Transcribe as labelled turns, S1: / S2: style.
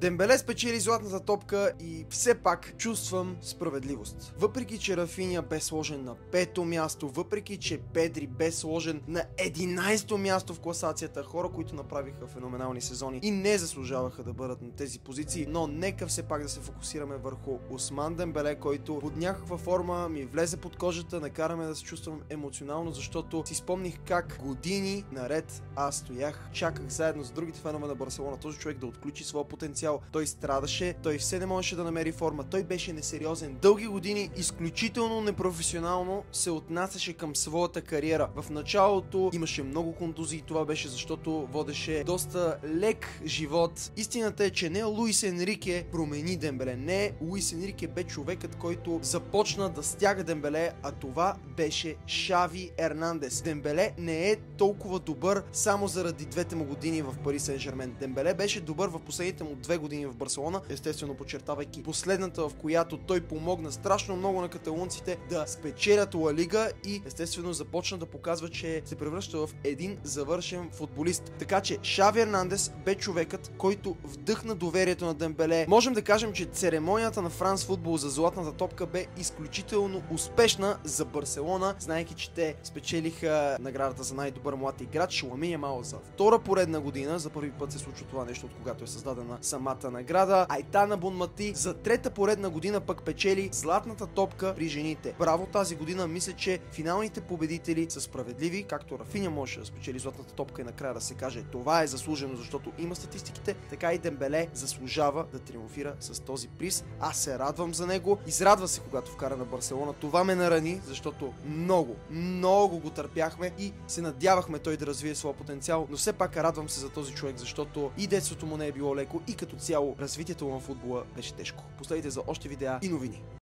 S1: Дембеле спечели златната топка и все пак чувствам справедливост. Въпреки че Рафиня бе сложен на 5-то място, въпреки че Педри бе сложен на 11-то място в класацията, хора, които направиха феноменални сезони и не заслужаваха да бъдат на тези позиции, но нека все пак да се фокусираме върху Осман Дембеле, който под някаква форма ми влезе под кожата, накараме да се чувствам емоционално, защото си спомних как години наред аз стоях, чаках заедно с другите фенове на Барселона този човек да отключи своя потенциал. Той страдаше, той все не можеше да намери форма, той беше несериозен. Дълги години изключително непрофесионално се отнасяше към своята кариера. В началото имаше много контузии, това беше защото водеше доста лек живот. Истината е, че не Луис Енрике промени Дембеле, не Луис Енрике бе човекът, който започна да стяга Дембеле, а това беше Шави Ернандес. Дембеле не е толкова добър само заради двете му години в Пари Сен-Жермен. Дембеле беше добър в последните му 2 години в Барселона, естествено подчертавайки последната, в която той помогна страшно много на каталунците да спечелят Ла Лига и естествено започна да показва, че се превръща в един завършен футболист. Така че Шави Ернандес бе човекът, който вдъхна доверието на Дембеле. Можем да кажем, че церемонията на Франс Футбол за златната топка бе изключително успешна за Барселона, знаейки, че те спечелиха наградата за най-добър млад играч. Ламин Ямал за втора поредна година, за първи път се случва това нещо, от когато е създадена самата награда. Айтана Бонмати за трета поредна година пък печели златната топка при жените. Браво, тази година мисля, че финалните победители са справедливи, както Рафиня може да спечели златната топка и накрая да се каже това е заслужено, защото има статистиките, така и Дембеле заслужава да триумфира с този приз. Аз се радвам за него. Израдва се, когато вкара на Барселона. Това ме нарани, защото много го търпяхме и се надявахме той да развие своя потенциал, но все пак радвам се за този човек, защото и детството му не е било леко и като цяло развитието му на футбола беше тежко. Последите за още видеа и новини.